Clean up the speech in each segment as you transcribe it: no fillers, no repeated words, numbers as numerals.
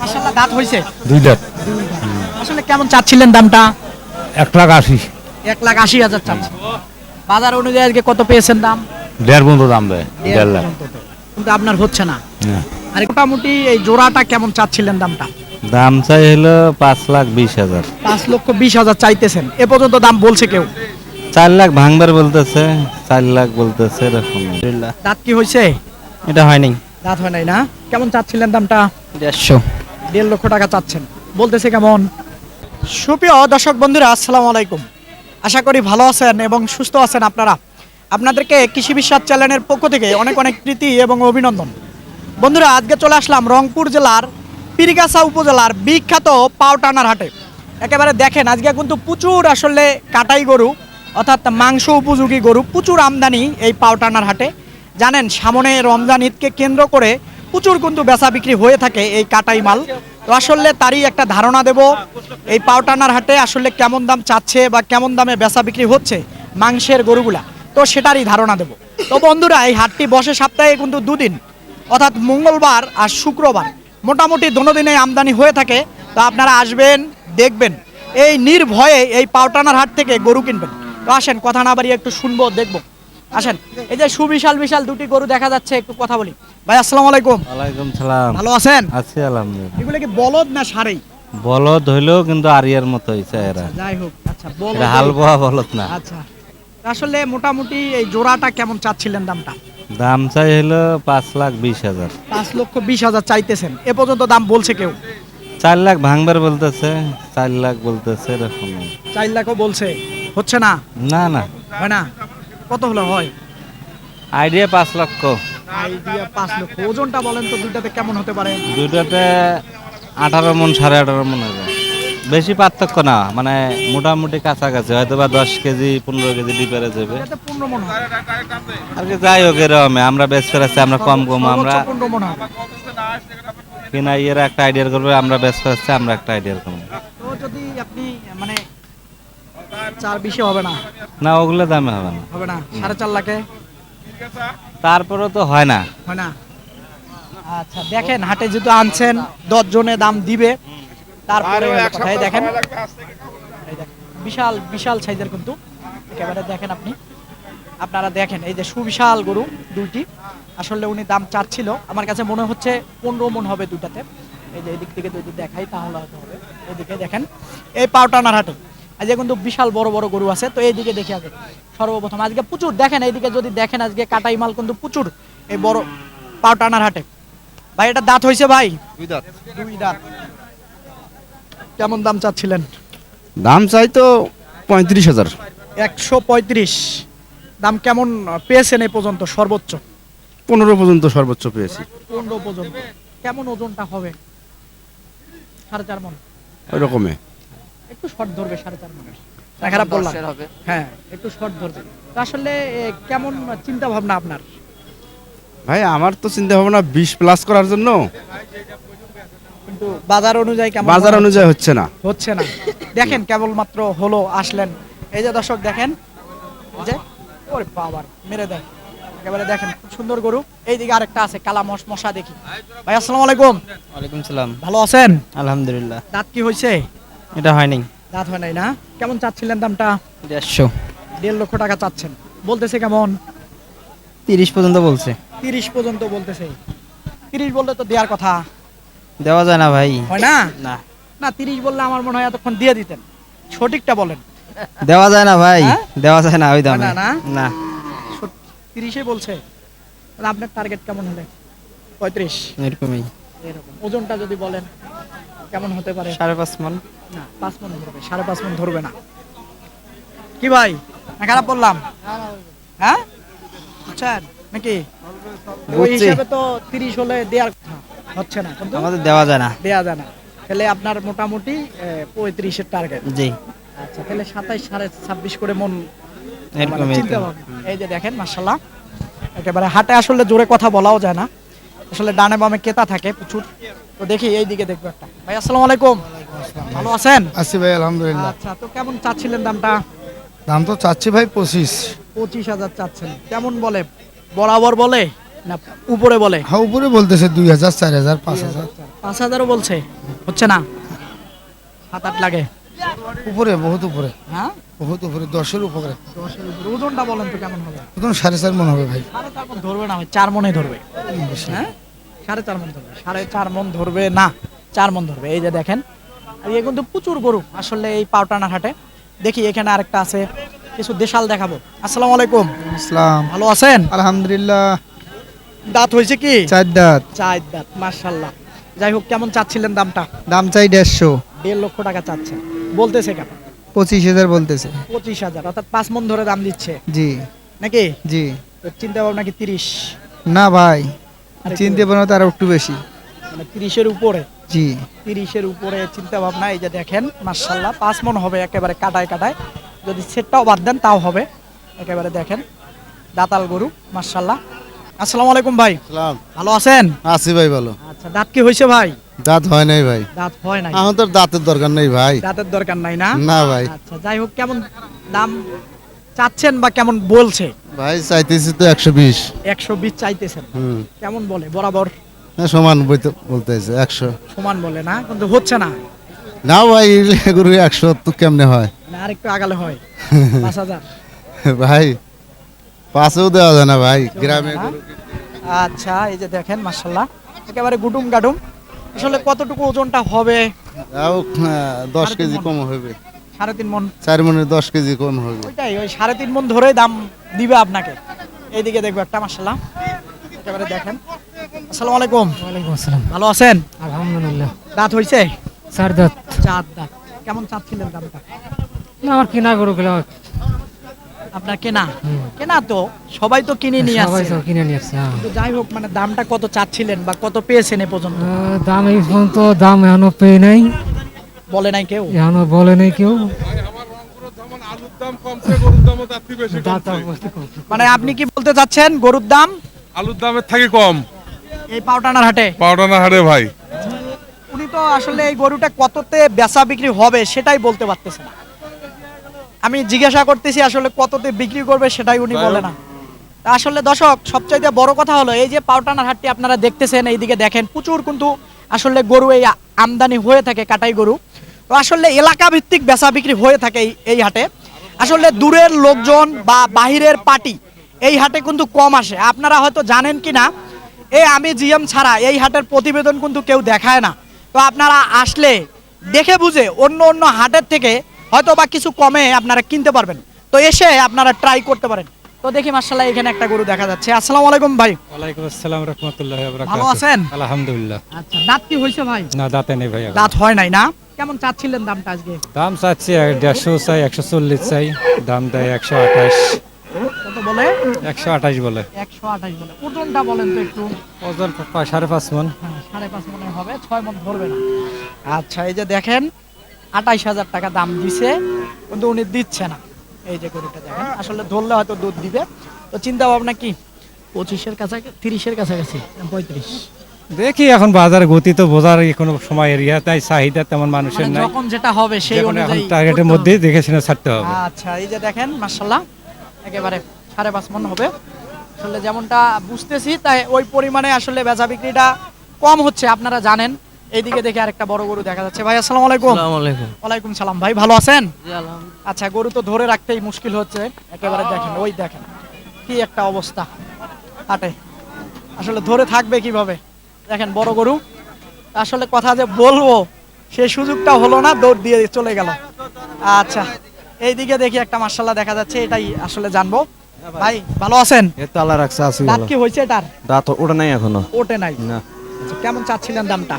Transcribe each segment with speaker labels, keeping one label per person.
Speaker 1: মাশাআল্লাহ দাঁত হইছে?
Speaker 2: দুই দাঁত।
Speaker 1: আসলে কেমন চাচ্ছিলেন দামটা?
Speaker 2: 1,80,000।
Speaker 1: 1,80,000 চাচ্ছেন। বাজার অনুযায়ী আজকে কত পেয়েছেন দাম?
Speaker 2: 1.5 পর্যন্ত দাম দেয়। 1.5 লাখ।
Speaker 1: কিন্তু আপনার হচ্ছে না।
Speaker 2: না।
Speaker 1: আর মোটামুটি এই জোড়াটা কেমন চাচ্ছিলেন দামটা?
Speaker 2: দাম চাই হলো 5,20,000।
Speaker 1: 5,20,000 চাইতেছেন। এ পর্যন্ত দাম বলছে কেউ?
Speaker 2: 4 লাখ ভাঙবার বলতেছে, 4 লাখ বলতেছে এরকম।
Speaker 1: দাঁত কি হয়েছে?
Speaker 3: এটা হয়নি।
Speaker 1: দাঁত হয় নাই না? কেমন চাচ্ছিলেন দামটা?
Speaker 3: 150।
Speaker 1: 1.5 লক্ষ টাকা চাচ্ছেন। বলতেছে কেমন? সুপ্রিয় দর্শক বন্ধুরা, আসসালামু আলাইকুম। আশা করি ভালো আছেন এবং সুস্থ আছেন আপনারা। আপনাদেরকে কৃষি বিশ্বাস চ্যানেলের পক্ষ থেকে অনেক অনেক প্রীতি এবং অভিনন্দন। বন্ধুরা, আজকে চলে আসলাম রংপুর জেলার পীরগাছা উপজেলার বিখ্যাত পাওটানার হাটে। একেবারে দেখেন আজকে কিন্তু প্রচুর আসলে কাটাই গরু অর্থাৎ মাংস উপযোগী গরু প্রচুর আমদানি এই পাওটানার হাটে। জানেন সামনে রমজান ঈদকে কেন্দ্র করে প্রচুর কিন্তু বেচা বিক্রি হয়ে থাকে এই কাটাই মাল। তো আসলে তারই একটা ধারণা দেব এই পাওটানার হাটে আসলে কেমন দাম চাচ্ছে বা কেমন দামে বেচা বিক্রি হচ্ছে মাংসের গরুগুলা, তো সেটারই ধারণা দেব। তো বন্ধুরা, এই হাটটি বসে সপ্তাহে কিন্তু দুদিন, অর্থাৎ মঙ্গলবার আর শুক্রবার। মোটামুটি দোনোদিনে আমদানি হয়ে থাকে। তো আপনারা আসবেন, দেখবেন, এই নির্ভয়ে এই পাওটানার হাট থেকে গরু কিনবেন। তো আসেন, কথা না বাড়িয়ে একটু শুনবো, দেখবো। আসেন, এই যে সুবিশাল বিশাল দুটি গরু দেখা যাচ্ছে, একটু কথা বলি। ভাই আসসালামু আলাইকুম।
Speaker 2: ওয়ালাইকুম সালাম।
Speaker 1: ভালো আছেন?
Speaker 2: আছি আলহামদুলিল্লাহ।
Speaker 1: এগুলো কি বলদ না সারেই?
Speaker 2: বলদ হইলেও কিন্তু আরিয়ার মতো হইছে এরা।
Speaker 1: যাই হোক, আচ্ছা
Speaker 2: এটা হাল বোয়া বলদ না।
Speaker 1: আচ্ছা, আসলে মোটামুটি এই জোড়াটা কেমন চাচ্ছিলেন দামটা?
Speaker 2: দাম চাই হলো 5,20,000।
Speaker 1: 5,20,000 চাইতেছেন। এ পর্যন্ত দাম বলছে কেউ?
Speaker 2: 4 লাখ ভাঙবার বলতেছে, 4 লাখ বলতেছে এরকম।
Speaker 1: 4 লাখও বলছে। হচ্ছে না?
Speaker 2: না না,
Speaker 1: হয় না? কত হলো হয়?
Speaker 2: আইডিয়া 5 লক্ষ।
Speaker 1: আইডিয়া 5 লক্ষ। ওজনটা বলেন তো দুইটাতে কেমন হতে পারে?
Speaker 2: দুইটাতে 18 মন 18.5 মন হবে। বেশি পার্থক্য না, মানে মোটামুটি কাছাকাছি, হয়তো বা 10 কেজি 15 কেজি ডিফারেন্স হবে।
Speaker 1: এটাতে 15 মণ হবে।
Speaker 2: আর কি যাই হোক এরকম আমরা বেশ ফেরাচ্ছি, আমরা কম কম আমরা
Speaker 1: সর্বোচ্চ 15 মণ হবে।
Speaker 2: কিনা ইয়ের একটা আইডিয়ার করবে, আমরা বেশ ফেরাচ্ছি, আমরা একটা আইডিয়ার করবো।
Speaker 1: তো যদি আপনি মানে 4-20 হবে না?
Speaker 2: না, ওগুলো দামে হবে না।
Speaker 1: হবে না? 4.5 লাখে
Speaker 2: তারপরে তো হয় না।
Speaker 1: হয় না? আচ্ছা, দেখেন হাটে যেহেতু আনছেন 10 জনে দাম দিবে, তারপরে হলো কথা। এই দেখেন, এই দেখেন বিশাল বিশাল সাইজের কিন্তু একেবারে দেখেন আপনারা দেখেন এই যে সুবিশাল গরু দুইটি। আসলে উনি দাম চাচ্ছিল, আমার কাছে মনে হচ্ছে 15 মণ হবে দুইটাতে। এই যে এদিক থেকে যদি দেখাই তাহলে হয়তো হবে। এদিকে দেখেন এই পাওটানার হাটে আজকে কিন্তু বিশাল বড় বড় গরু আছে। তো এইদিকে দেখি আগে সর্বপ্রথম আজকে প্রচুর দেখেন, এইদিকে যদি দেখেন আজকে কাটাই মাল কিন্তু প্রচুর এই বড় পাওটানার হাটে। ভাই এটা দাঁত হয়েছে ভাই?
Speaker 3: দুই দাঁত।
Speaker 1: দুই দাঁত। কেমন দাম চাচ্ছিলেন?
Speaker 3: দাম চাই তো 35,000।
Speaker 1: 135। দাম কেমন পেয়েছেন এই পর্যন্ত সর্বোচ্চ?
Speaker 3: 15 পর্যন্ত সর্বোচ্চ পেয়েছি।
Speaker 1: 15 পর্যন্ত। কেমন ওজনটা হবে? 4.5 মণ।
Speaker 3: ওই রকমে
Speaker 1: একটু শর্ট ধরবে 4.5 মণের। না খারাপ বললাম? হ্যাঁ, একটু শর্ট ধরবে। তো আসলে কেমন চিন্তা ভাবনা আপনার?
Speaker 3: ভাই আমার তো চিন্তা ভাবনা 20 প্লাস করার জন্য,
Speaker 1: কিন্তু বাজার অনুযায়ী কেমন?
Speaker 3: বাজার অনুযায়ী হচ্ছে না।
Speaker 1: হচ্ছে না। দেখেন কেবলমাত্র হলো আসলেন। এই যে দর্শক দেখেন, এই যে ওরে বাবা মেরে দেয় একেবারে। দেখেন খুব সুন্দর গরু। এইদিকে আরেকটা আছে কালা মশা দেখি। ভাই আসসালামু আলাইকুম।
Speaker 3: ওয়ালাইকুম সালাম।
Speaker 1: ভালো আছেন?
Speaker 3: আলহামদুলিল্লাহ।
Speaker 1: দাঁত কি হয়েছে?
Speaker 3: এটা হয়নি।
Speaker 1: দাঁত হয় নাই না? কেমন চাচ্ছিলেন দামটা?
Speaker 3: 150।
Speaker 1: 1.5 লক্ষ টাকা চাচ্ছেন। বলতেছে কেমন?
Speaker 3: 30 পর্যন্ত বলছে।
Speaker 1: 30 পর্যন্ত বলতেছে। 30 বললে তো দেওয়ার কথা।
Speaker 3: দেওয়া যায় না ভাই।
Speaker 1: হয় না?
Speaker 3: না,
Speaker 1: না, 30 বললে আমার মনে হয় এতক্ষণ দিয়ে দিতেন। সঠিকটা বলেন।
Speaker 3: দেওয়া যায় না ভাই।
Speaker 1: হ্যাঁ?
Speaker 3: দেওয়া যায় না ওই দামে।
Speaker 1: না, না?
Speaker 3: না।
Speaker 1: 30-এ বলছে। তাহলে আপনার টার্গেট কেমন হলে? 35
Speaker 3: এরকমই।
Speaker 1: এরকম। ওজনটা যদি বলেন কেমন হতে পারে?
Speaker 3: 5.5 মণ।
Speaker 1: না, 5 মণ ধরবে, 5.5 মণ ধরবে না। কি ভাই, না খারাপ বললাম? হ্যাঁ, বুঝছেন নাকি? ওই
Speaker 3: বুঝছি।
Speaker 1: হিসাবে তো 30 হলে দেওয়ার কথা হচ্ছে না, কিন্তু
Speaker 3: আমাদের দেওয়া যায় না।
Speaker 1: দেওয়া যায় না। তাহলে আপনার মোটামুটি 35-এর টার্গেট।
Speaker 3: জি,
Speaker 1: আচ্ছা, তাহলে 27 26.5 করে মন
Speaker 3: এরকমই তো।
Speaker 1: চিন্তা ভাবনা। এই যে দেখেন মাশাআল্লাহ, একেবারে হাটে আসলে জোরে কথা বলাও যায় না, আসলে ডানে বামে ক্রেতা থাকে প্রচুর। তো দেখি এইদিকে দেখবো একটা। ভাই আসসালামু আলাইকুম। ভালো আছেন?
Speaker 4: আছি ভাই আলহামদুলিল্লাহ।
Speaker 1: আচ্ছা, তো কেমন চাচ্ছিলেন দামটা?
Speaker 4: দাম তো চাচ্ছি ভাই 25।
Speaker 1: 25,000 চাচ্ছেন। কেমন বলে? বরাবর বলে না উপরে বলে?
Speaker 4: হ্যাঁ উপরে বলতেছে 2,000 4,000 5,000।
Speaker 1: 5,000ও বলছে, হচ্ছে না, 7-8 লাগে।
Speaker 4: উপরে বহুত উপরে,
Speaker 1: হ্যাঁ,
Speaker 4: বহুত উপরে, 10-এর উপরে।
Speaker 1: 10-এর উপরে। ওজনটা বলেন তো কেমন হবে?
Speaker 4: প্রথম 4.5 মন হবে ভাই।
Speaker 1: 4.5 মণ ধরবে না ভাই, 4 মণে ধরবে। হ্যাঁ, 4.5 মণ ধরবে, 4.5 মণ ধরবে না, 4 মণ ধরবে। এই যে দেখেন, আর এ কিন্তু প্রচুর গরু আসলে এই পাউটানার হাটে। দেখি এখানে আরেকটা আছে, কিছু দেশাল দেখাবো। আসসালামু আলাইকুম,
Speaker 4: ইসলাম,
Speaker 1: ভালো আছেন?
Speaker 4: আলহামদুলিল্লাহ।
Speaker 1: দাঁত হয়েছে কি?
Speaker 4: 4 দাঁত,
Speaker 1: 4 দাঁত, মাশাআল্লাহ। যাই হোক, কেমন চাচ্ছিলেন দামটা?
Speaker 4: দাম চাই 150,
Speaker 1: 1.5 লক্ষ টাকা চাচ্ছেন, বলতেছে কেমন?
Speaker 4: 25,000 বলতেছে।
Speaker 1: 25,000, অর্থাৎ 5 মণ ধরে দাম দিচ্ছে
Speaker 4: জি
Speaker 1: নাকি?
Speaker 4: জি।
Speaker 1: তো চিন্তা ভাবনা কি 30?
Speaker 4: না ভাই,
Speaker 1: আরেকটু
Speaker 4: চিনতে পারো তার একটু বেশি।
Speaker 1: মানে 30-এর উপরে?
Speaker 4: জি
Speaker 1: 30-এর উপরে চিন্তা ভাবনা। এই যে দেখেন, মাশাআল্লাহ 5 মণ হবে একেবারে কাটায় কাটায়, যদি সেটটাও বাদ দেন তাও হবে। একেবারে দেখেন, দাতাল গরু, মাশাআল্লাহ। আসসালামু আলাইকুম ভাই,
Speaker 3: সালাম,
Speaker 1: ভালো আছেন?
Speaker 3: আছি ভাই ভালো।
Speaker 1: আচ্ছা, দাঁত কি হয়েছে ভাই?
Speaker 3: দাঁত হয় নাই ভাই,
Speaker 1: দাঁত হয় নাই,
Speaker 3: এখন তো দাঁতের দরকার নেই ভাই।
Speaker 1: দাঁতের দরকার নাই না?
Speaker 3: না ভাই,
Speaker 1: আচ্ছা, যাই হোক, কেমন দাম চাচ্ছেন বা কেমন বলছে?
Speaker 3: ভাই চাইতেছি তো 120।
Speaker 1: 120 চাইতেছেন, কেমন বলে? বরাবর
Speaker 3: সমান বলতেছে 100।
Speaker 1: সমান বলে না, কিন্তু হচ্ছে না।
Speaker 3: না ভাই, এগুলো 100 তো কেমনে হয়
Speaker 1: মানে আরেকটু আগালে হয় 5,000।
Speaker 3: ভাই? 5ও দেওয়া যায় না ভাই গ্রামে।
Speaker 1: না? আচ্ছা, এই যে দেখেন, মাশাআল্লাহ একেবারে গুডুম গাডুম। আসলে কতটুকু ওজনটা হবে?
Speaker 3: তাও 10 কেজি কম হবে,
Speaker 1: 3.5 মণ।
Speaker 3: 4 মনে 10 কেজি কম হবে।
Speaker 1: ওইটাই, ওই 3.5 মণ ধরে দাম দিবে আপনাকে। এইদিকে দেখবো একটা, মাশাআল্লাহ একেবারে দেখেন। আসসালামু আলাইকুম,
Speaker 5: ওয়ালাইকুম আসসালাম।
Speaker 1: ভালো আছেন?
Speaker 5: আলহামদুলিল্লাহ।
Speaker 1: দাঁত হইছে?
Speaker 5: 4 দাঁত।
Speaker 1: 4 দাঁত। কেমন চাচ্ছিলেন দামটা?
Speaker 5: না, আমার কিনা গরুগুলো
Speaker 1: আপনার কেনা? কেনা তো সবাই তো কিনে নিয়ে
Speaker 5: সবাই
Speaker 1: আসছে।
Speaker 5: সব কিনে নিয়ে আসছে। হ্যাঁ।
Speaker 1: তো যাই হোক, মানে দামটা কত চাচ্ছিলেন বা কত পেয়েছেন এ পর্যন্ত?
Speaker 5: দাম এই পর্যন্ত দাম এখনো পেয়ে নাই,
Speaker 1: বলে নাই কেউ?
Speaker 5: এখনো বলে নাই কেউ। দাঁত অবস্থা কম।
Speaker 1: মানে আপনি কি বলতে চাচ্ছেন গরুর দাম
Speaker 6: আলুর দামের থেকে কম
Speaker 1: এই পাউটানার হাটে?
Speaker 6: পাউডানা হারে ভাই।
Speaker 1: উনি তো আসলে এই গরুটা কততে বেচা বিক্রি হবে সেটাই বলতে পারতেছে না। আমি জিজ্ঞাসা করতেছি আসলে কততে বিক্রি করবে, সেটাই উনি বলে না। তা আসলে দর্শক, সবচাইতে বড় কথা হলো এই যে পাউটানার হাটটি আপনারা দেখতেছেন, এইদিকে দেখেন প্রচুর কিন্তু আসলে গরু এই আমদানি হয়ে থাকে, কাটাই গরু। তো আসলে এলাকা ভিত্তিক বেচা বিক্রি হয়ে থাকে এই হাটে। আসলে দূরের লোকজন বা বাহিরের পার্টি এই হাটে কিন্তু কম আসে। আপনারা হয়তো জানেন কি না, এই আমি জিএম ছাড়া এই হাটের প্রতিবেদন কিন্তু কেউ দেখায় না। তো আপনারা আসলে দেখে বুঝে অন্য অন্য হাটের থেকে হয়তো বা কিছু কমে আপনারা কিনতে পারবেন। তো এসে আপনারা ট্রাই করতে পারেন। তো দেখি, মাশাআল্লাহ এখানে একটা গরু দেখা যাচ্ছে। আসসালামু আলাইকুম ভাই,
Speaker 7: ওয়ালাইকুম আসসালাম রাহমাতুল্লাহি ওয়া বারাকাতুহু।
Speaker 1: ভালো আছেন?
Speaker 7: আলহামদুলিল্লাহ।
Speaker 1: আচ্ছা, দাঁত কি হয়েছে ভাই?
Speaker 7: না, দাঁতে নেই ভাই এখন।
Speaker 1: দাঁত হয় নাই না? কেমন চাচ্ছিলেন দামটা আজকে?
Speaker 7: দাম চাচ্ছি 150 চাই, 140 চাই, দাম দেয় 128।
Speaker 1: কত বলে?
Speaker 7: 128 বলে।
Speaker 1: 128 বলে। ওজনটা বলেন তো একটু।
Speaker 7: ওজন 5.5 মণ।
Speaker 1: হ্যাঁ, 5.5 মনে হবে, 6 মণ ধরবে না। আচ্ছা, এই যে দেখেন 28,000 টাকা দাম দিছে, কিন্তু উনি দিচ্ছে না। এই যে গরুটা দেখেন, আসলে ধরলে হয়তো দুধ দিবে। তো চিন্তা ভাবনা কি 25-এর কাছাকাছি, 30-এর কাছাকাছি, 35?
Speaker 7: দেখি এখন বাজার গতি তো বোঝার কোনো সময় এরিয়া তাই চাহিদা তেমন মানুষের
Speaker 1: মানে
Speaker 7: নাই।
Speaker 1: যখন যেটা হবে সেই
Speaker 7: যেকোনো এখন
Speaker 1: অনুযায়ী
Speaker 7: টার্গেটের
Speaker 1: করতে
Speaker 7: মধ্যেই
Speaker 1: হবে।
Speaker 7: দেখে শুনে ছাড়তে হবে।
Speaker 1: আচ্ছা, এই যে দেখেন, মাশাআল্লাহ একেবারে 5.5 মণ হবে। আসলে যেমনটা বুঝতেছি তাই ওই পরিমাণে আসলে বেচা বিক্রিটা কম হচ্ছে, আপনারা জানেন। এইদিকে দেখে আরেকটা বড় গরু দেখা যাচ্ছে। ভাই আসসালামু আলাইকুম। ওয়ালাইকুম সালাম। ভাই ভালো আছেন? আচ্ছা, গরু তো ধরে রাখতেই মুশকিল হচ্ছে। একেবারে দেখেন, ওই দেখেন কি একটা অবস্থা হাটে, আসলে ধরে থাকবে কিভাবে। দেখেন বড় গরু, আসলে কথা যে বলবো সেই সুযোগটা হলো না, দৌড় দিয়ে চলে গেল। আচ্ছা, এইদিকে দেখি একটা মাশাআল্লাহ দেখা যাচ্ছে, এটাই আসলে জানবো। ভাই ভালো আছেন?
Speaker 2: এ তালা রাখছে আছি
Speaker 1: দাঁত কি হয়েছে এটার?
Speaker 2: দাঁত ওটা নাই এখনো।
Speaker 1: ওঠে নাই
Speaker 2: না,
Speaker 1: আচ্ছা, কেমন চাচ্ছিলেন দামটা?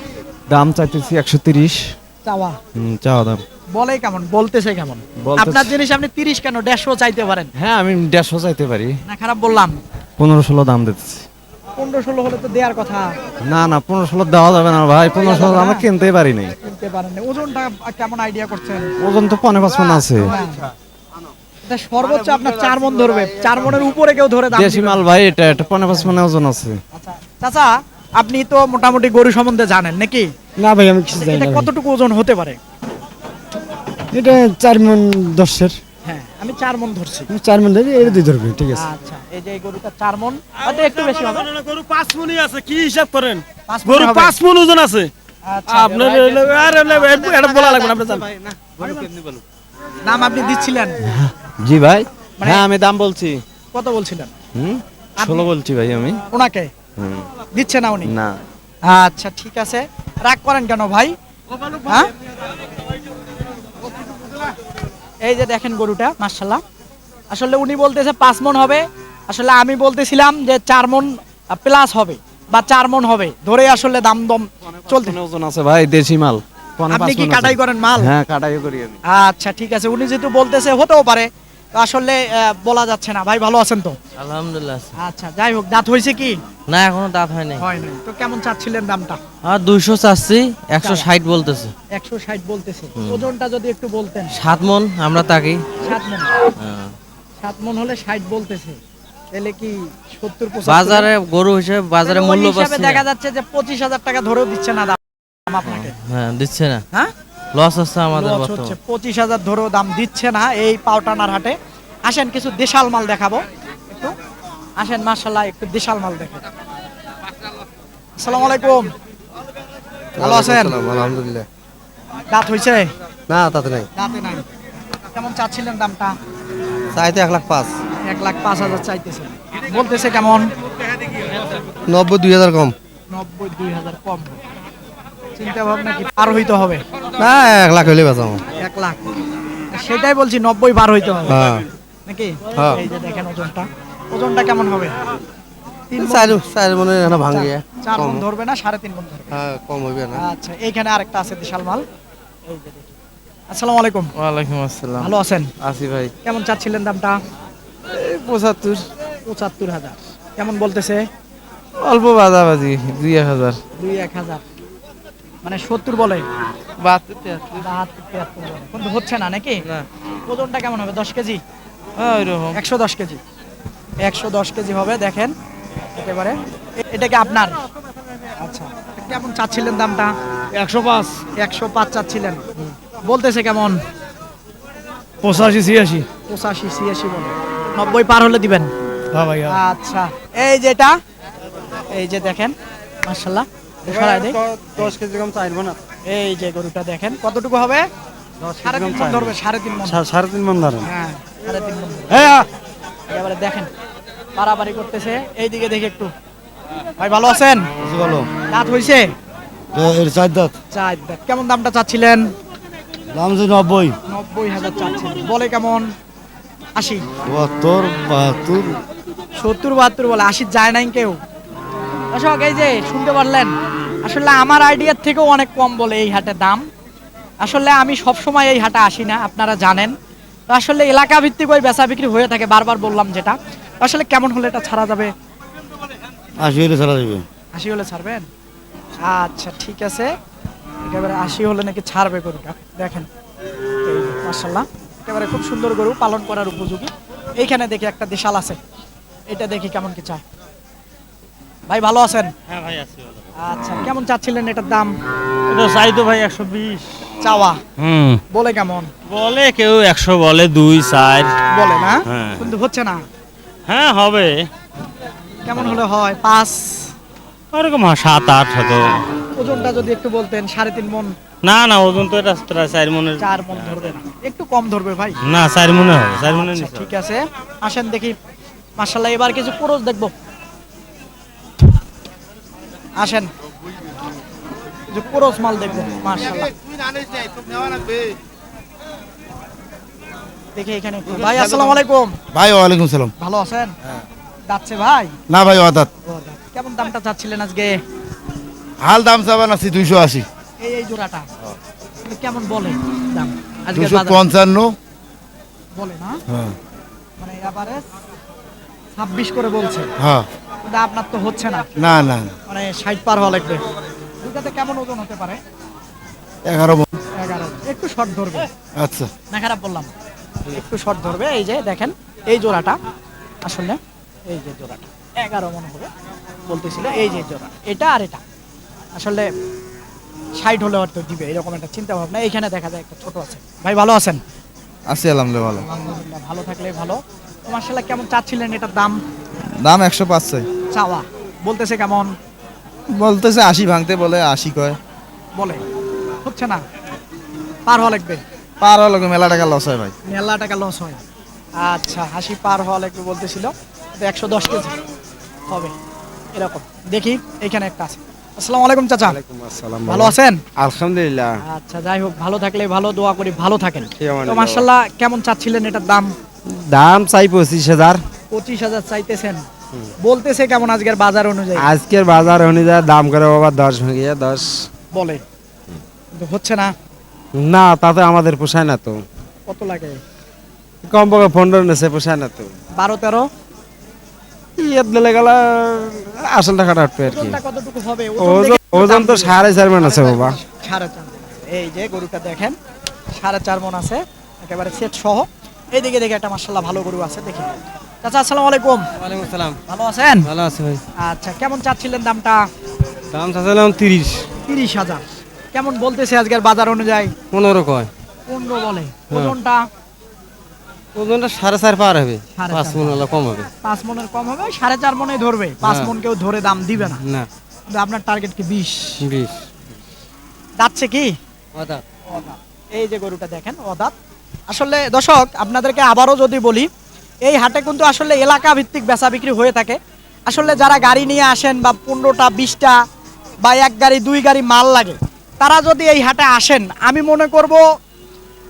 Speaker 2: দাম চাইতেছি 130।
Speaker 1: চাওয়া
Speaker 2: চাওয়া দাম
Speaker 1: বলে কেমন, বলতেছে কেমন?
Speaker 2: বলতেছে-
Speaker 1: আপনার জিনিস আপনি 30 কেন, 150 চাইতে পারেন
Speaker 2: হ্যাঁ, আমি 150 চাইতে পারি।
Speaker 1: না, খারাপ বললাম?
Speaker 2: 15-16 দাম দিতেছি।
Speaker 1: 15-16 হলে তো দেওয়ার কথা।
Speaker 2: না না, 15-16 দেওয়া যাবে না ভাই, 15-16 আমরা কিনতেই পারি নাই।
Speaker 1: কিনতে পারেন না। ওজনটা কেমন আইডিয়া করছেন?
Speaker 2: ওজন তো 5.5 মণ আছে।
Speaker 1: এটা সর্বোচ্চ আপনার 4 মণ ধরবে, 4 মণের উপরে কেউ ধরে দাম
Speaker 2: দেশি
Speaker 1: দিবে না।
Speaker 2: মাল ভাই, এটা 5.5 মণ ওজন আছে।
Speaker 1: আচ্ছা চাচা, আপনি তো মোটামুটি গরু সম্বন্ধে জানেন নাকি?
Speaker 5: না ভাই, আমি কিছু জানি
Speaker 1: এটা
Speaker 5: না ভাই।
Speaker 1: কতটুকু ওজন হতে পারে?
Speaker 5: এটা 4 মণ 10-এর।
Speaker 1: হ্যাঁ, আমি 4 মণ ধরছি।
Speaker 5: 4 মণ ধরে এটা দিয়ে ধরবে, ঠিক আছে।
Speaker 1: আচ্ছা, এই যে এই গরুটা 4 মণ, হয়তো একটু বেশি হবে।
Speaker 8: গরু 5 মণই আছে, কি হিসাব করেন?
Speaker 1: 5 মণ
Speaker 8: গরু
Speaker 1: হবে।
Speaker 8: 5 মণ ওজন আছে।
Speaker 1: আচ্ছা
Speaker 5: আপনার এটা বলা লাগবে না আপনি জান
Speaker 1: নাম আপনি দিচ্ছিলেন
Speaker 3: জি ভাই
Speaker 1: মানে-
Speaker 3: হ্যাঁ আমি দাম বলছি
Speaker 1: কত বলছিলেন
Speaker 3: 16 বলছি ভাই আমি
Speaker 1: ওনাকে দিচ্ছে না উনি
Speaker 3: না
Speaker 1: আচ্ছা ঠিক আছে রাগ করেন কেন ভাই হ্যাঁ এই যে দেখেন গরুটা মাশাআল্লাহ আসলে উনি বলতেছে 5 মণ হবে আসলে আমি বলতেছিলাম যে 4 মণ প্লাস হবে বা 4 মণ হবে ধরে আসলে দাম দম চলতে
Speaker 3: ওজন আছে ভাই দেশি মাল
Speaker 1: আপনি কি কাটাই করেন মাল
Speaker 3: হ্যাঁ কাটাই করি আমি
Speaker 1: আচ্ছা ঠিক আছে উনি যেহেতু বলতেছে হতেও পারে তো আসলে বলা যাচ্ছে না ভাই ভালো আছেন তো
Speaker 8: আলহামদুলিল্লাহ।
Speaker 1: আচ্ছা যাই হোক দাঁত হয়েছে কি
Speaker 8: না এখনো দাঁত হয় নাই।
Speaker 1: হয় নাই তো কেমন চাচ্ছিলেন দামটা
Speaker 8: আর 200 চাচ্ছি, 160 বলতেছে।
Speaker 1: 160 বলতেছে ওজনটা যদি একটু বলতেন
Speaker 8: 7 মণ আমরা তাকি।
Speaker 1: 7 মণ
Speaker 8: হ্যাঁ।
Speaker 1: 7 মণ হলে 60 বলতেছে তাহলে কি 70 75
Speaker 8: বাজারে গরু হিসেবে বাজারে
Speaker 1: তাহলে ওই
Speaker 8: মূল্য
Speaker 1: হিসাবে
Speaker 8: পাচ্ছি
Speaker 1: দেখা
Speaker 8: না।
Speaker 1: যাচ্ছে যে 25,000 টাকা ধরেও দিচ্ছে না দাম আপনাকে
Speaker 8: হ্যাঁ দিচ্ছে না,
Speaker 1: হ্যাঁ
Speaker 8: লস হচ্ছে আমাদের
Speaker 1: লস হচ্ছে
Speaker 8: বর্তমানে।
Speaker 1: 25,000 ধরেও দাম দিচ্ছে না এই পাওটানার হাটে আসেন কিছু দেশাল মাল দেখাবো একটু আসেন মাশাআল্লাহ একটু দেশাল মাল দেখেন আসসালামু আলাইকুম ভালো আছেন
Speaker 3: আলহামদুলিল্লাহ
Speaker 1: দাঁত হইছে
Speaker 3: না তাতে নাই
Speaker 1: দাঁতে নাই কেমন চাচ্ছিলেন দামটা
Speaker 3: চাইতে 1,05,000
Speaker 1: 1,05,000 চাইতেছে বলতেছে কেমন
Speaker 3: 90 2,000 কম
Speaker 1: 90 2,000 কম চিন্তা ভাবনা কি পার হইতে হবে
Speaker 3: না 1 লাখ হইলে বেচাম
Speaker 1: 1 লাখ সেটাই বলছি 90 পার হইতে হবে
Speaker 3: হ্যাঁ
Speaker 1: নাকি
Speaker 3: হ্যাঁ।
Speaker 1: এই যে দেখেন ওজনটা কেমন হবে 3
Speaker 3: চার মনে এখানে ভাঙিয়ে
Speaker 1: 4 মণ ধরবে না 3.5 মণ ধরবে
Speaker 3: হ্যাঁ কম হইবে না
Speaker 1: আচ্ছা এইখানে আরেকটা আছে বিশাল মাল এই যে দেখি আসসালামু আলাইকুম
Speaker 8: ওয়ালাইকুম আসসালাম।
Speaker 1: ভালো আছেন
Speaker 3: আসি ভাই
Speaker 1: কেমন চাচ্ছিলেন দামটা
Speaker 3: 75
Speaker 1: 75,000 কেমন বলতেছে
Speaker 3: অল্প বাজাবাজি 2-1,000
Speaker 1: 2-1,000 মানে 70 বলে
Speaker 3: 72
Speaker 1: 73 বলে কিন্তু হচ্ছে না নাকি
Speaker 8: না।
Speaker 1: ওজনটা কেমন হবে 10 কেজি
Speaker 8: হ্যাঁ ওইরকম।
Speaker 1: 110 কেজি 110 কেজি হবে দেখেন একেবারে এটা কি আপনার আচ্ছা কেমন চাচ্ছিলেন দামটা
Speaker 5: 105
Speaker 1: 105 চাচ্ছিলেন বলতেছে কেমন
Speaker 5: 85 86
Speaker 1: 85 86 বলে 90 পার হলে দিবেন
Speaker 5: হ্যাঁ ভাই
Speaker 1: আচ্ছা এই যেটা এই যে দেখেন মাশাআল্লাহ সরাই দেই
Speaker 3: 10 কেজি কম চাইবো না
Speaker 1: এই যে গরুটা দেখেন কতটুকু হবে 3.5 মণ ধরবে 3.5 মণ
Speaker 3: 3.5 মন ধরেন
Speaker 1: হ্যাঁ 3.5 মণ ধরবে।
Speaker 5: হ্যাঁ
Speaker 1: এবারে দেখেন পারাপারি করতেছে এইদিকে দেখে একটু ভাই ভালো আছেন
Speaker 3: বলো
Speaker 1: দাঁত হইছে
Speaker 3: এর চার দাঁত
Speaker 1: চার দাঁত কেমন দামটা চাচ্ছিলেন
Speaker 3: দাম যে 90
Speaker 1: 90,000 চাচ্ছিলেন বলে কেমন 80
Speaker 3: 72 72
Speaker 1: 70 72 বলে 80 যায় নাই কেউ দর্শক এই যে শুনতে পারলেন আসলে আমার আইডিয়ার থেকেও অনেক কম বলে এই হাটের দাম আসলে আমি সব সময় এই হাটে আসি না আপনারা জানেন তো আসলে এলাকা ভিত্তিক ওই বেচা বিক্রি হয়ে থাকে বারবার বললাম যেটা আসলে কেমন হলে এটা ছাড়া যাবে
Speaker 3: 80 হলে ছাড়া যাবে
Speaker 1: 80 হলে ছাড়বেন আচ্ছা ঠিক আছে একেবারে 80 হলে নাকি ছাড়বে গরুটা দেখেন এই যে, মাশাআল্লাহ একেবারে খুব সুন্দর গরু পালন করার উপযোগী এইখানে দেখি একটা দেশাল আছে এটা দেখি কেমন কি চায় ভাই ভালো আছেন
Speaker 8: হ্যাঁ ভাই আছি ভালো।
Speaker 1: আচ্ছা কেমন চাচ্ছিলেন এটার দাম
Speaker 8: এটা চাই তো ভাই 120।
Speaker 1: চাওয়া
Speaker 8: হুম।
Speaker 1: বলে কেমন
Speaker 8: বলে কেউ 100 বলে 2 4।
Speaker 1: বলে না
Speaker 8: হ্যাঁ।
Speaker 1: কিন্তু হচ্ছে না
Speaker 8: হ্যাঁ হবে।
Speaker 1: কেমন হলে হয় 5
Speaker 8: ওরকম 7 8 হতো।
Speaker 1: ওজনটা যদি একটু বলতেন 3.5 মণ
Speaker 8: না না ওজন তো এটা প্রায় 4 মণের।
Speaker 1: 4 মণ ধরবে না একটু কম ধরবে ভাই
Speaker 8: না 4 মণে হবে, 4 মণের
Speaker 1: আচ্ছা,
Speaker 8: নিচে।
Speaker 1: ঠিক আছে আসেন দেখি মাশাআল্লাহ এবার কিছু পুরুষ দেখবো আসেন কিছু পুরুষ মাল দেখবো মাশাআল্লাহ দেখি এখানে একটু। ভাই আসসালামু আলাইকুম
Speaker 3: ভাই ওয়ালাইকুম সালাম
Speaker 1: ভালো আছেন যাচ্ছে ভাই
Speaker 3: না ভাই ওয়াদাত
Speaker 1: কেমন দামটা চাচ্ছিলেন আজকে
Speaker 3: হাল দাম চাবেন আছি 280
Speaker 1: এই জোড়াটা কেমন বলে দাম আজকে বাজার
Speaker 3: 255
Speaker 1: বলে না
Speaker 3: হ্যাঁ
Speaker 1: মানে এবারে 26 করে বলছে
Speaker 3: হ্যাঁ
Speaker 1: কিন্তু আপনার তো হচ্ছে না
Speaker 3: না না
Speaker 1: মানে 60 পার হওয়া লাগবে দুটাতে কেমন ওজন হতে পারে
Speaker 3: 11 মণ
Speaker 1: 11 একটু শর্ট ধরবে
Speaker 3: আচ্ছা
Speaker 1: না খারাপ বললাম একটু শর্ট ধরবে এই যে দেখেন এই জোড়াটা আসলে এই যে জোড়াটা 11 মনে হবে বলতেছিল এই যে জোড়া এটা আর এটা আসলে 60 হলে হয়তো দিবে এরকম একটা চিন্তা ভাবনা এইখানে দেখা যায় একটা ছোট আছে ভাই ভালো আছেন
Speaker 3: আছি আলহামদুলিল্লাহ ভালো
Speaker 1: আলহামদুলিল্লাহ ভালো থাকলে ভালো তো মাশাআল্লাহ কেমন চাচ্ছিলেন এটার দাম
Speaker 3: দাম 105 চাই
Speaker 1: চাওয়া বলতেছে কেমন
Speaker 3: বলতেছে 80 ভাঙতে বলে 80 কয়
Speaker 1: বলে হচ্ছে না, পার হওয়া লাগবে,
Speaker 3: পার হলো মেলা টাকা লস হয় ভাই।
Speaker 1: মেলা টাকা লস হয়। আচ্ছা, 80 পার হওয়া লাগবে বলতেছিল, তো 110 কেজি হবে এরকম। দেখি এখানে একটা আছে। আসসালামু আলাইকুম চাচা,
Speaker 3: আসসালাম,
Speaker 1: ভালো আছেন?
Speaker 3: আলহামদুলিল্লাহ।
Speaker 1: আচ্ছা, যাই হোক, ভালো থাকলে ভালো, দোয়া করি ভালো থাকেন।
Speaker 3: কেমন
Speaker 1: তো মাশাআল্লাহ, কেমন চাচ্ছিলেন এটার দাম?
Speaker 3: দাম চাই 25,000।
Speaker 1: 25,000 চাইতেছেন, বলতেছে কেমন আজকের বাজার অনুযায়ী?
Speaker 3: আজকের বাজার অনুযায়ী দাম করে বাবা 10 ভেঙে 10।
Speaker 1: বলে কিন্তু হচ্ছে না।
Speaker 3: না, তাতে আমাদের পোষায় না তো।
Speaker 1: কত লাগে?
Speaker 3: কম পক্ষে 15 নেছে, পোষায় না তো।
Speaker 1: 12-13?
Speaker 3: ইয়ে দিলে গেল আসল টাকাটা উঠবে আর কি।
Speaker 1: ওজনটা কতটুকু হবে?
Speaker 3: ওজন তো 4.5 মণ আছে বাবা।
Speaker 1: 4.5 মণ। এই যে গরুটা দেখেন, 4.5 মণ আছে, একেবারে সেট সহ। এইদিকে দেখে একটা মাশাআল্লাহ ভালো গরু আছে, দেখি। চাচা আসসালামু আলাইকুম।
Speaker 3: ওয়ালাইকুম আসসালাম।
Speaker 1: ভালো আছেন?
Speaker 3: ভালো আছে ভাই।
Speaker 1: আচ্ছা, কেমন চাচ্ছিলেন দামটা?
Speaker 3: দাম চাচ্ছিলাম 30।
Speaker 1: 30,000 কেমন বলতেছে আজকের বাজার অনুযায়ী?
Speaker 3: 15 কয়।
Speaker 1: 15 বলে। ওজনটা
Speaker 3: ওজনটা 4.5 পার হবে।
Speaker 1: 5.5
Speaker 3: 5 মণ হলে কম হবে।
Speaker 1: 5 মণের কম হবে, 4.5 মণে ধরবে। 5 মণ কেউ ধরে দাম দিবে না।
Speaker 3: না,
Speaker 1: কিন্তু আপনার টার্গেট কি 20?
Speaker 3: 20।
Speaker 1: যাচ্ছে কি?
Speaker 3: অদাত।
Speaker 1: এই যে গরুটা দেখেন, অদাত। আসলে দর্শক, আপনাদেরকে আবারও যদি বলি, এই হাটে কিন্তু আসলে এলাকা ভিত্তিক বেচা বিক্রি হয়ে থাকে। আসলে যারা গাড়ি নিয়ে আসেন বা 15টা 20টা বা 1 গাড়ি 2 গাড়ি মাল লাগে, তারা যদি এই হাটে আসেন, আমি মনে করব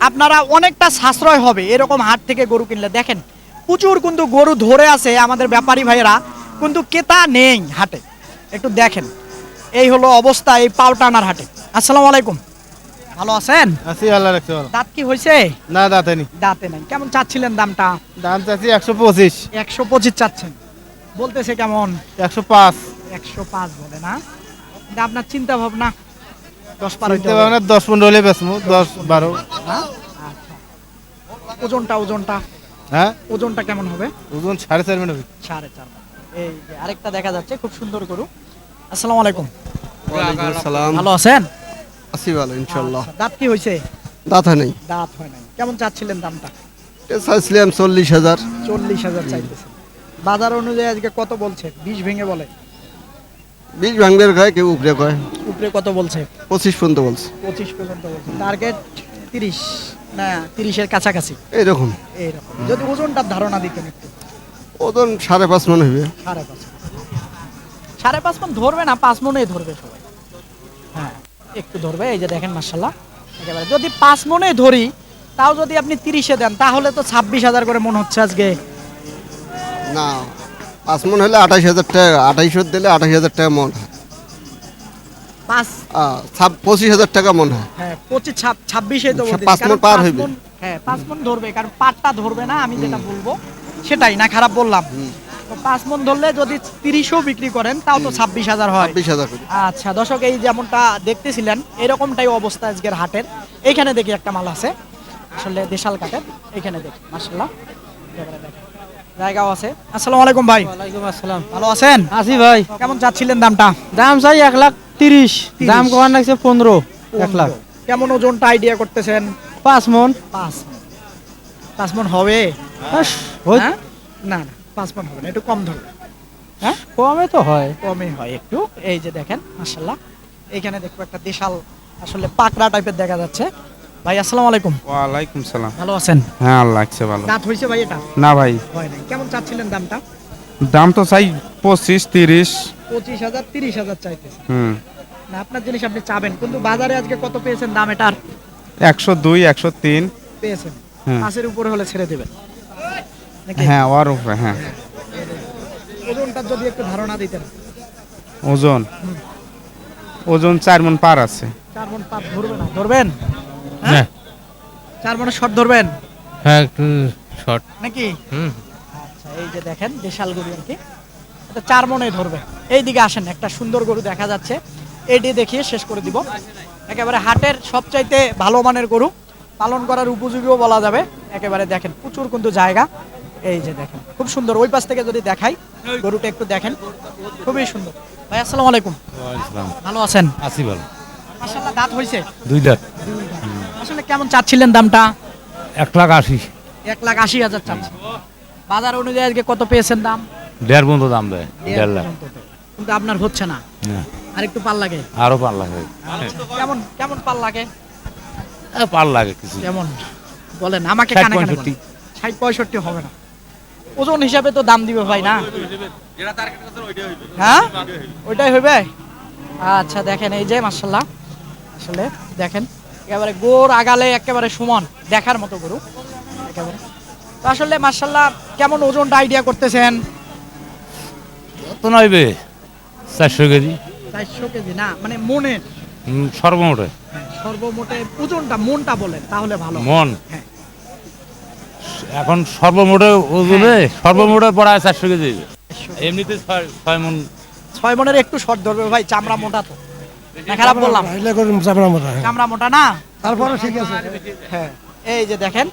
Speaker 1: আপনারা অনেকটা সাশ্রয় হবে এরকম হাট থেকে গরু কিনলে। দেখেন, প্রচুর কিন্তু গরু ধরে আছে আমাদের ব্যাপারী ভাইয়েরা, কিন্তু ক্রেতা নেই হাটে। একটু দেখেন, এই হলো অবস্থা এই পাওটানার হাটে। আসসালামু আলাইকুম, ভালো আছেন?
Speaker 3: আছি, আল্লাহ রাখছে ভালো।
Speaker 1: দাঁত কি হয়েছে?
Speaker 3: না, দাঁতে নি।
Speaker 1: দাঁতে নাই। কেমন চাচ্ছিলেন দামটা?
Speaker 3: দাম চাচ্ছি 125।
Speaker 1: 125 চাচ্ছেন, বলতেছে কেমন?
Speaker 3: 105।
Speaker 1: 105 বলে না? কিন্তু আপনার চিন্তা ভাবনা 10 পার হইতে
Speaker 3: চিন্তা
Speaker 1: হবে।
Speaker 3: ভাবনা 10-15 হলে বেচমু, 10-12।
Speaker 1: হ্যাঁ? আচ্ছা, ওজনটা
Speaker 3: হ্যাঁ,
Speaker 1: ওজনটা কেমন হবে?
Speaker 3: ওজন 4.5 মণ হবে।
Speaker 1: 4.5। এই যে আরেকটা দেখা যাচ্ছে, খুব সুন্দর গরু। আসসালামু আলাইকুম,
Speaker 3: ওয়ালাইকুম আসসালাম।
Speaker 1: ভালো আছেন?
Speaker 3: আছি ভালো ইনশাআল্লাহ।
Speaker 1: আচ্ছা, দাঁত কি হয়েছে?
Speaker 3: দাঁতা নেই।
Speaker 1: দাঁত হয় নাই। কেমন চাচ্ছিলেন দামটা?
Speaker 3: এটা চাইছিলাম 40,000।
Speaker 1: 40,000 চাইতেছেন। বাজার অনুযায়ী আজকে কত বলছে? 20 ভেঙে বলে?
Speaker 3: 20 ভাঙবের কয়, কেউ উপরে কয়।
Speaker 1: উপরে কত বলছে?
Speaker 3: 25 পর্যন্ত বলছে।
Speaker 1: 25 পর্যন্ত বলছে। টার্গেট 30 না 30-এর কাছাকাছি
Speaker 3: এইরকম।
Speaker 1: এইরকম। যদি ওজনটার ধারণা দিতেন একটু।
Speaker 3: ওজন 5.5 মণ হবে।
Speaker 1: 5.5 5.5 মণ ধরবে না, 5 মণেই ধরবে সবাই। হ্যাঁ, একটু ধরবে। এই যে দেখেন মাশাআল্লাহ, একেবারে যদি 5 মণেই ধরি, তাও যদি আপনি 30-এ দেন, তাহলে তো 26,000 করে মন হচ্ছে আজকে।
Speaker 3: না, 5 মণ হলে 28,000 টাকা। 28 দিলে 28,000 টাকা মণ হয়।
Speaker 1: 5
Speaker 3: 25,000 টাকা মণ হয়।
Speaker 1: হ্যাঁ 26-এ তো বলতেছি।
Speaker 3: 5 মণ
Speaker 1: কারণ
Speaker 3: পার
Speaker 1: 5
Speaker 3: হইবে।
Speaker 1: মণ, হ্যাঁ 5 মণ ধরবে, কারণ পাটটা ধরবে না। আমি যেটা বলবো সেটাই না, খারাপ বললাম? তো 5 মণ ধরলে যদি 30-ও বিক্রি করেন, তাও তো 26,000 হয়।
Speaker 3: 26,000 করে।
Speaker 1: আচ্ছা দর্শক, এই যেমনটা দেখতেছিলেন, এরকমটাই অবস্থা আজকের হাটের। এইখানে দেখি একটা মাল আছে, আসলে দেশাল কাটের। এইখানে দেখি মাশাআল্লাহ, একেবারে দেখেন, জায়গাও আছে। আসসালামু আলাইকুম ভাই।
Speaker 5: ওয়ালাইকুম আসসালাম।
Speaker 1: ভালো আছেন?
Speaker 5: আছি ভাই।
Speaker 1: কেমন চাচ্ছিলেন দামটা?
Speaker 5: দাম চাই 1,30,000। দাম কমান লাগছে 15। 1 লাখ।
Speaker 1: কেমন ওজনটা আইডিয়া করতেছেন?
Speaker 5: 5 মণ।
Speaker 1: 5 মণ হবে?
Speaker 5: হয়।
Speaker 1: হ্যাঁ? না না, 5 মণ হবে না, একটু কম ধরবে। হ্যাঁ,
Speaker 5: কমে তো হয়।
Speaker 1: কমই হয় একটু। এই যে দেখেন মাশাআল্লাহ, এইখানে দেখো একটা দেশাল, আসলে পাকড়া টাইপের দেখা যাচ্ছে। ভাই আসসালামু আলাইকুম,
Speaker 6: ওয়ালাইকুম সালাম।
Speaker 1: ভালো আছেন?
Speaker 6: হ্যাঁ, আল্লাহ রাখছে ভালো।
Speaker 1: দাঁত হয়েছে ভাই এটা?
Speaker 6: না ভাই,
Speaker 1: হয় নাই। কেমন চাচ্ছিলেন দামটা?
Speaker 6: দাম তো চাই 25-30।
Speaker 1: 25,000 30,000 চাইতেছে না। আপনার জিনিস আপনি চাবেন, কিন্তু বাজারে আজকে কত পেয়েছেন দাম এটার?
Speaker 6: 102-103।
Speaker 1: পেয়েছেন।
Speaker 6: হ্যাঁ।
Speaker 1: 5-এর উপরে হলে ছেড়ে দেবেন নাকি?
Speaker 6: হ্যাঁ, ওর উপরে। হ্যাঁ,
Speaker 1: ওজনটা যদি একটু ধারণা দিতেন।
Speaker 6: ওজন 4 মণ পার আছে।
Speaker 1: 4 মণ পাত ধরবে না? ধরবেন?
Speaker 8: হ্যাঁ।
Speaker 1: 4 মণের শর্ট ধরবেন
Speaker 8: হ্যাঁ, একটু শর্ট।
Speaker 1: নাকি? আচ্ছা, এই যে দেখেন দেশাল গরু আর কি, এটা 4 মণে ধরবে। এইদিকে আসেন, একটা সুন্দর গরু দেখা যাচ্ছে, এটি দেখিয়ে শেষ করে দিব। একেবারে হাটের সবচাইতে ভালো মানের গরু, পালন করার উপযোগীও বলা যাবে। একেবারে দেখেন, প্রচুর কিন্তু জায়গা। এই যে দেখেন, খুব সুন্দর। ওই পাশ থেকে যদি দেখাই গরুটা, একটু দেখেন, খুবই সুন্দর। ভাই আসসালামু আলাইকুম, ভালো আছেন?
Speaker 8: আছি ভালো।
Speaker 1: মাশাআল্লাহ, দাঁত হইছে?
Speaker 8: 2 দাঁত।
Speaker 1: আসলে কেমন চাচ্ছিলেন দামটা?
Speaker 8: 1,80,000।
Speaker 1: 1,80,000 চাচ্ছেন। বাজার অনুযায়ী আজকে কত পেয়েছেন দাম?
Speaker 8: 1.5 পর্যন্ত দাম দেয়। 1.5 লাখ।
Speaker 1: কিন্তু আপনার হচ্ছে না।
Speaker 8: না।
Speaker 1: আর একটু পাল লাগে?
Speaker 8: আরো পার লাগে,
Speaker 1: আচ্ছা, কেমন কেমন পাল লাগে?
Speaker 8: পার লাগে কিছু।
Speaker 1: কেমন বলেন আমাকে
Speaker 8: 60,
Speaker 1: কানে কানে
Speaker 8: 65
Speaker 1: 60-65 হবে না, ওজন হিসাবে তো দাম দিবে ভাই না? হ্যাঁ ওইটাই হবে। আচ্ছা দেখেন এই যে মাশাআল্লাহ, আসলে দেখেন একেবারে গোর আগালে একেবারে সমান, দেখার মতো গরু একেবারে। তো আসলে মাশাআল্লাহ কেমন ওজনটা আইডিয়া করতেছেন?
Speaker 8: তো নইবে 400 কেজি
Speaker 1: 400 কেজি না, মানে মনের
Speaker 8: সর্বমোটে।
Speaker 1: সর্বমোটে ওজনটা, মনটা বলেন তাহলে ভালো হয়।
Speaker 8: মন
Speaker 1: হ্যাঁ।
Speaker 8: এখন সর্বমোটে ওজনে সর্বমোটে পড়ায় 400 কেজি, এমনিতে 6 মন।
Speaker 1: 6 মনের একটু শর্ট ধরবে ভাই, চামড়া মোটা তো না, খারাপ বললাম? চামড়া মোটা না,
Speaker 4: তারপরে ঠিক আছে।
Speaker 1: হ্যাঁ এই যে দেখেন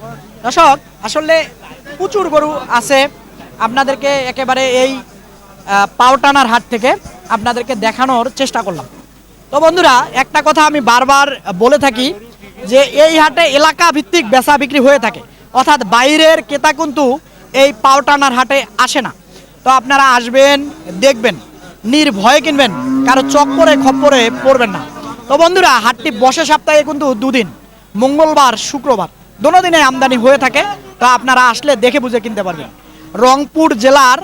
Speaker 1: দর্শক, আসলে প্রচুর গরু আছে, আপনাদেরকে একেবারে এই পাওটানার হাট থেকে আপনাদেরকে দেখানোর চেষ্টা করলাম। তো বন্ধুরা একটা কথা আমি বারবার বলে থাকি যে এই হাটে এলাকা ভিত্তিক বেচা বিক্রি হয়ে থাকে, অর্থাৎ বাইরের ক্রেতা কিন্তু এই পাওটানার হাটে আসে না। তো আপনারা আসবেন, দেখবেন, নির্ভয়ে কিনবেন, কারো চক্করে খপ্পরে পড়বেন না। তো বন্ধুরা হাটটি বসে সপ্তাহে কিন্তু দুদিন, মঙ্গলবার শুক্রবার, দোনো দিনে আমদানি হয়ে থাকে। তো আপনারা আসলে দেখে বুঝে কিনতে পারবেন। রংপুর জেলার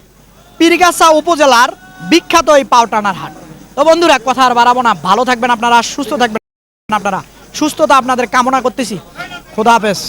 Speaker 1: পীরগাছা উপজেলার বিখ্যাত এই পাওটানার হাট। তো বন্ধুরা কথা আর বাড়াবো না, ভালো থাকবেন আপনারা, সুস্থ থাকবেন আপনারা, সুস্থতা আপনাদের কামনা করতেছি। খোদা হাফেজ।